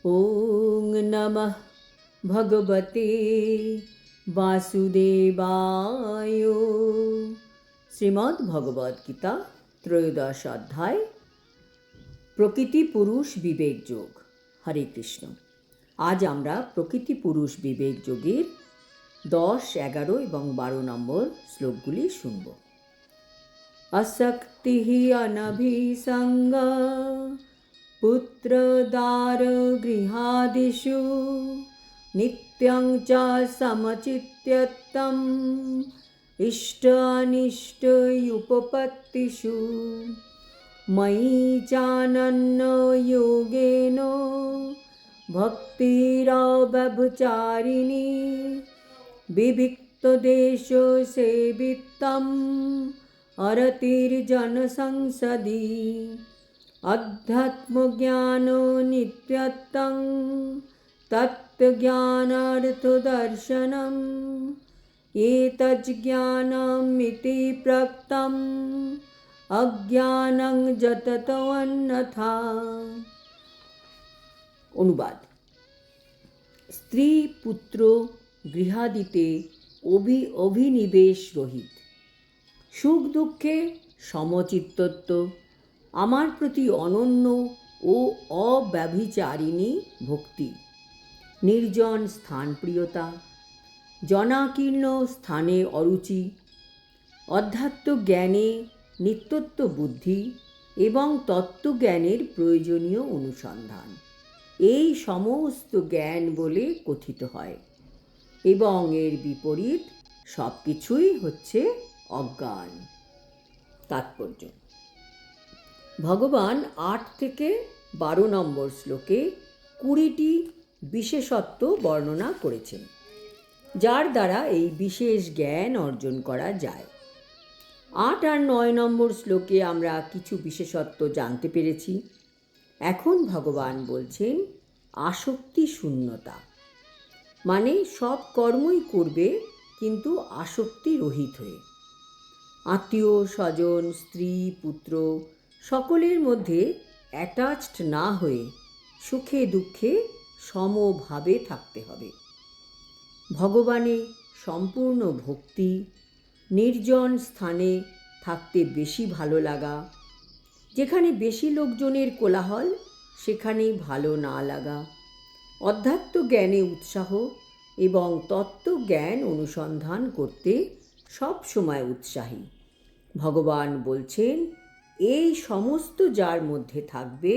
ওং নমঃ ভগবতে বাসুদেবায়। শ্রীমদ্ ভগবদ গীতা ত্রয়োদশ অধ্যায় প্রকৃতি পুরুষ বিবেক যোগ। হরে কৃষ্ণ। আজ আমরা প্রকৃতি পুরুষ বিবেক যোগের 10, 11 এবং 12 নম্বর শ্লোকগুলি শুনব। আসক্তি অনভিসঙ্গা পুত্রদার গৃহাদিষু নিত্যং চ সমচিত্যত্তম ইষ্ট অনিষ্টয়ুপপত্তিষু ময়ি চানন্য যোগেন ভক্তিরব্যভিচারিণী বিবিক্তদেশ সেবিতম অরতির্জনসংসদি অধ্যাত্মজ্ঞান নিত্যত্বং তত্ত্বজ্ঞানার্থদর্শনম এতজ্জ্ঞানমিতি প্রক্তম অজ্ঞানং যততোন্যথা। অনুবাদ। স্ত্রী পুত্র গৃহাদিতে অভিনিবেশ রহিত, সুখ দুঃখে সমচিত্তত্ব, আমার প্রতি অনন্য ও অব্যভিচারিণী ভক্তি, নির্জন স্থানপ্রিয়তা, জনাকীর্ণ স্থানে অরুচি, অধ্যাত্ম জ্ঞানে নিত্যত্ব বুদ্ধি এবং তত্ত্বজ্ঞানের প্রয়োজনীয় অনুসন্ধান, এই সমস্ত জ্ঞান বলে কথিত হয় এবং এর বিপরীত সব কিছুই হচ্ছে অজ্ঞান। তাৎপর্য: ভগবান 8 থেকে 12 নম্বর শ্লোকে 20টি বিশেষত্ব বর্ণনা করেছেন, যার দ্বারা এই বিশেষ জ্ঞান অর্জন করা যায়। 8 আর 9 নম্বর শ্লোকে আমরা কিছু বিশেষত্ব জানতে পেরেছি। এখন ভগবান বলছেন আসক্তি শূন্যতা, মানে সব কর্মই করবে কিন্তু আসক্তি রহিত হয়ে, আত্মীয় স্বজন, স্ত্রী পুত্র সকলের মধ্যে অ্যাটাচড না হয়ে সুখে দুঃখে সমভাবে থাকতে হবে। ভগবানে সম্পূর্ণ ভক্তি, নির্জন স্থানে থাকতে বেশি ভালো লাগা, যেখানে বেশি লোকজনের কোলাহল সেখানেই ভালো না লাগা, অধ্যাত্ম জ্ঞানে উৎসাহ এবং তত্ত্বজ্ঞান অনুসন্ধান করতে সব সময় উৎসাহী। ভগবান বলছেন এই সমস্ত যার মধ্যে থাকবে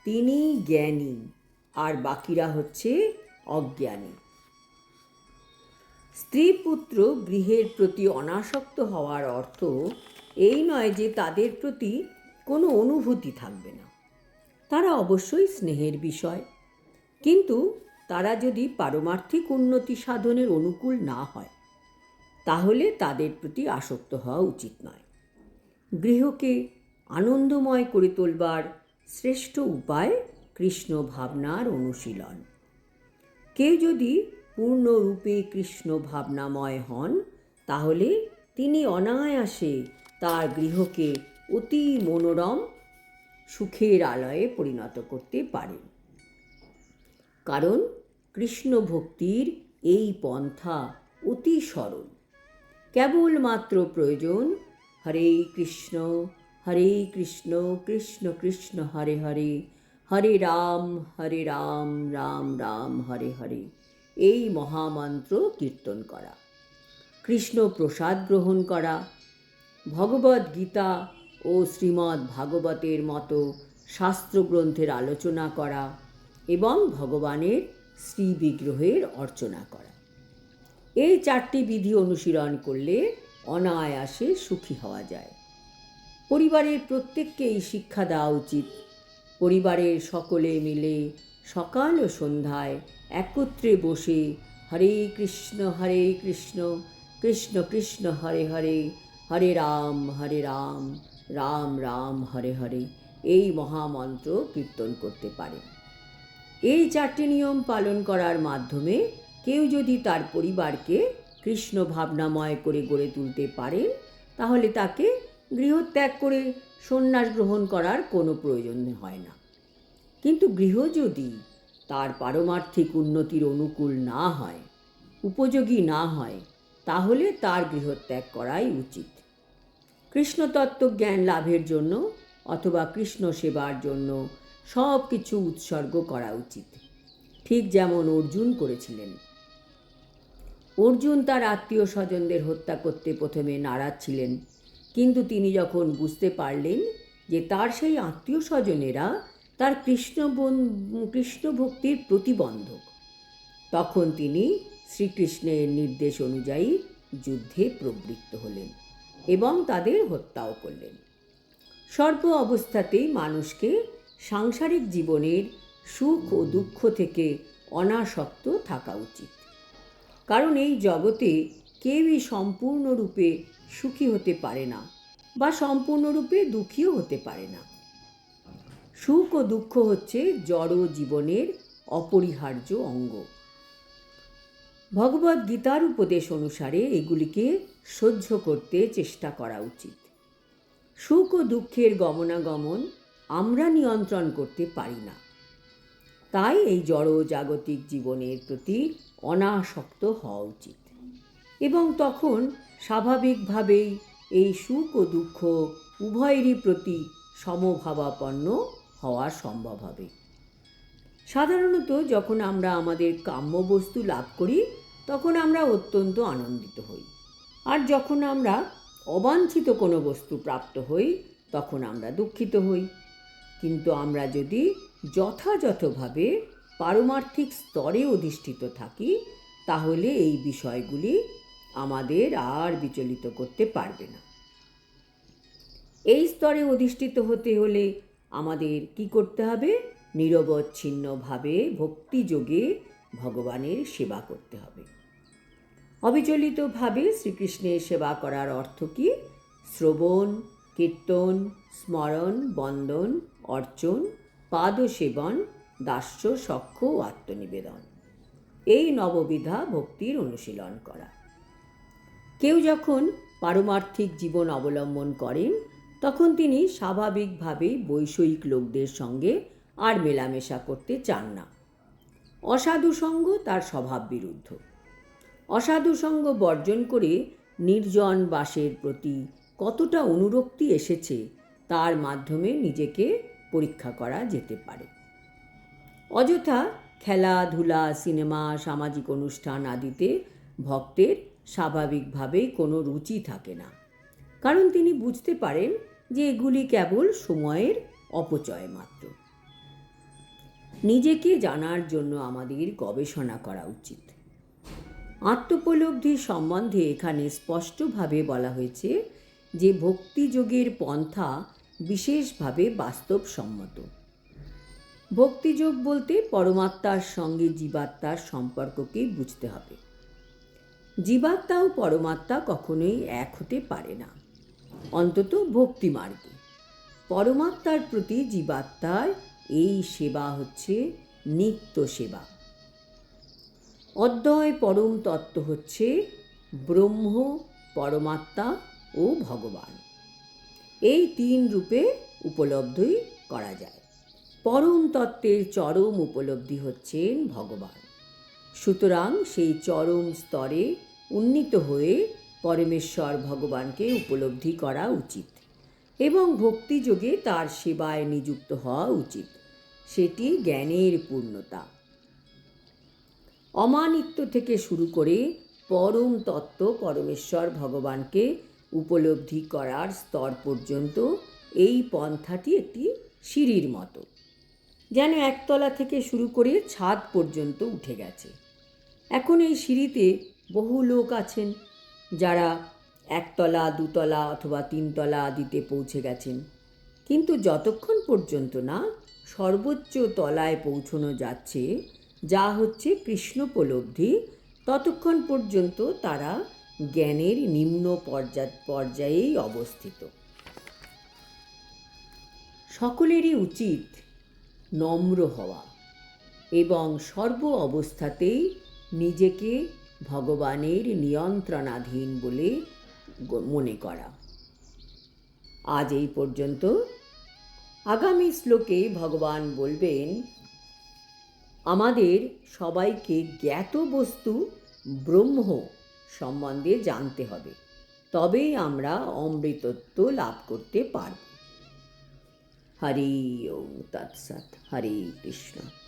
তিনি জ্ঞানী, আর বাকিরা হচ্ছে অজ্ঞানী। স্ত্রী পুত্র গৃহের প্রতি অনাসক্ত হওয়ার অর্থ এই নয় যে তাদের প্রতি কোনো অনুভূতি থাকবে না। তারা অবশ্যই স্নেহের বিষয়, কিন্তু তারা যদি পারমার্থিক উন্নতি সাধনের অনুকূল না হয় তাহলে তাদের প্রতি আসক্ত হওয়া উচিত নয়। গৃহকে আনন্দময় করে তোলবার শ্রেষ্ঠ উপায় কৃষ্ণ ভাবনার অনুশীলন। কেউ যদি পূর্ণরূপে কৃষ্ণ ভাবনাময় হন তাহলে তিনি অনায়াসে তার গৃহকে অতি মনোরম সুখের আলয়ে পরিণত করতে পারেন। কারণ কৃষ্ণ ভক্তির এই পন্থা অতি সরল। কেবলমাত্র প্রয়োজন হরে কৃষ্ণ কৃষ্ণ কৃষ্ণ হরে হরে, হরে রাম রাম রাম হরে হরে, এই মহামন্ত্র কীর্তন করা, কৃষ্ণ প্রসাদ গ্রহণ করা, ভগবদ গীতা ও শ্রীমদ্ ভাগবতের মতো শাস্ত্রগ্রন্থের আলোচনা করা এবং ভগবানের শ্রী বিগ্রহের অর্চনা করা। এই 4টি বিধি অনুশীলন করলে অনায়াসে সুখী হওয়া যায়। পরিবারের প্রত্যেককে এই শিক্ষা দেওয়া উচিত। পরিবারের সকলে মিলে সকাল ও সন্ধ্যায় একত্রে বসে হরে কৃষ্ণ কৃষ্ণ কৃষ্ণ হরে হরে, হরে রাম রাম রাম হরে হরে, এই মহামন্ত্র কীর্তন করতে পারে। এই 4টি নিয়ম পালন করার মাধ্যমে কেউ যদি তার পরিবারকে কৃষ্ণ ভাবনাময় করে গড়ে তুলতে পারেন তাহলে তাকে গৃহত্যাগ করে সন্ন্যাস গ্রহণ করার কোনো প্রয়োজন হয় না। কিন্তু গৃহ যদি তার পারমার্থিক উন্নতির অনুকূল না হয়, উপযোগী না হয়, তাহলে তার গৃহত্যাগ করাই উচিত। কৃষ্ণতত্ত্ব জ্ঞান লাভের জন্য অথবা কৃষ্ণ সেবার জন্য সব কিছু উৎসর্গ করা উচিত, ঠিক যেমন অর্জুন করেছিলেন। অর্জুন তার আত্মীয় স্বজনদের হত্যা করতে প্রথমে নারাজ ছিলেন, কিন্তু তিনি যখন বুঝতে পারলেন যে তার সেই আত্মীয় স্বজনেরা তার কৃষ্ণ ভক্তির প্রতিবন্ধক, তখন তিনি শ্রীকৃষ্ণের নির্দেশ অনুযায়ী যুদ্ধে প্রবৃত্ত হলেন এবং তাদের হত্যাও করলেন। সর্ব অবস্থাতেই মানুষকে সাংসারিক জীবনের সুখ ও দুঃখ থেকে অনাসক্ত থাকা উচিত, কারণ এই জগতে কেউই সম্পূর্ণরূপে সুখী হতে পারে না বা সম্পূর্ণরূপে দুঃখীও হতে পারে না। সুখ ও দুঃখ হচ্ছে জড় জীবনের অপরিহার্য অঙ্গ। ভগবদ গীতার উপদেশ অনুসারে এগুলিকে সহ্য করতে চেষ্টা করা উচিত। সুখ ও দুঃখের গমনাগমন আমরা নিয়ন্ত্রণ করতে পারি না, তাই এই জড় জাগতিক জীবনের প্রতি অনাসক্ত হওয়া উচিত এবং তখন স্বাভাবিকভাবেই এই সুখ ও দুঃখ উভয়েরই প্রতি সমভাবাপন্ন হওয়া সম্ভব হবে। সাধারণত যখন আমরা আমাদের কাম্য বস্তু লাভ করি তখন আমরা অত্যন্ত আনন্দিত হই, আর যখন আমরা অবাঞ্ছিত কোনো বস্তু প্রাপ্ত হই তখন আমরা দুঃখিত হই। কিন্তু আমরা যদি যথাযথভাবে পারমার্থিক স্তরে অধিষ্ঠিত থাকি তাহলে এই বিষয়গুলি আমাদের আর বিচলিত করতে পারবে না। এই স্তরে অধিষ্ঠিত হতে হলে আমাদের কি করতে হবে? নিরবচ্ছিন্নভাবে ভক্তিযোগে ভগবানের সেবা করতে হবে। অবিচলিতভাবে শ্রীকৃষ্ণের সেবা করার অর্থ কি? শ্রবণ, কীর্তন, স্মরণ, বন্দন, অর্চন, পাদসেবন, দাস্য, সখ্য ও আত্মনিবেদন, এই নববিধা ভক্তির অনুশীলন করা। কেউ যখন পারমার্থিক জীবন অবলম্বন করেন তখন তিনি স্বাভাবিকভাবেই বৈষয়িক লোকদের সঙ্গে আর মেলামেশা করতে চান না। অসাধু সঙ্গ তার স্বভাব বিরুদ্ধ। অসাধু সঙ্গ বর্জন করে নির্জন বাসের প্রতি কতটা অনুরক্তি এসেছে তার মাধ্যমে নিজেকে পরীক্ষা করা যেতে পারে। অযথা খেলাধুলা, সিনেমা, সামাজিক অনুষ্ঠান আদিতে ভক্তের স্বাভাবিকভাবেই কোনো রুচি থাকে না, কারণ তিনি বুঝতে পারেন যে এগুলি কেবল সময়ের অপচয় মাত্র। নিজেকে জানার জন্য আমাদের গবেষণা করা উচিত। আত্মোপলব্ধি সম্বন্ধে এখানে স্পষ্টভাবে বলা হয়েছে যে ভক্তিযোগের পন্থা বিশেষভাবে বাস্তবসম্মত। ভক্তিযোগ বলতে পরমাত্মার সঙ্গে জীবাত্মার সম্পর্ককেই বুঝতে হবে। জীবাত্মা ও পরমাত্মা কখনোই এক হতে পারে না, অন্তত ভক্তি মার্গে। পরমাত্মার প্রতি জীবাত্মার এই সেবা হচ্ছে নিত্য সেবা। অদ্বয় পরম তত্ত্ব হচ্ছে ব্রহ্ম, পরমাত্মা ও ভগবান। এই তিন রূপে উপলব্ধি করা যায়। পরম তত্ত্বের চরম উপলব্ধি হচ্ছেন ভগবান। সুতরাং সেই চরম স্তরে উন্নীত হয়ে পরমেশ্বর ভগবানকে উপলব্ধি করা উচিত এবং ভক্তিযোগে তার সেবায় নিযুক্ত হওয়া উচিত। সেটি জ্ঞানের পূর্ণতা। অমানিত্য থেকে শুরু করে পরম তত্ত্ব পরমেশ্বর ভগবানকে উপলব্ধি করার স্তর পর্যন্ত এই পন্থাটি একটি সিঁড়ির মতো, যেন একতলা থেকে শুরু করে ছাদ পর্যন্ত উঠে গেছে। এখন এই সিঁড়িতে বহু লোক আছেন যারা একতলা, দুতলা অথবা তিনতলা আদিতে পৌঁছে গেছেন, কিন্তু যতক্ষণ পর্যন্ত না সর্বোচ্চ তলায় পৌঁছানো যাচ্ছে, যা হচ্ছে কৃষ্ণোপলব্ধি, ততক্ষণ পর্যন্ত তারা জ্ঞানের নিম্ন পর্যায়েই অবস্থিত। সকলেরই উচিত নম্র হওয়া এবং সর্ব অবস্থাতেই নিজেকে ভগবানের নিয়ন্ত্রণাধীন বলে মনে করা। আজ এই পর্যন্ত। আগামী শ্লোকে ভগবান বলবেন, আমাদের সবাইকে জ্ঞাত বস্তু ব্রহ্ম সম্বন্ধে জানতে হবে, তবেই আমরা অমৃতত্ব লাভ করতে পারব। হরি ওম তৎসৎ। হরে কৃষ্ণ।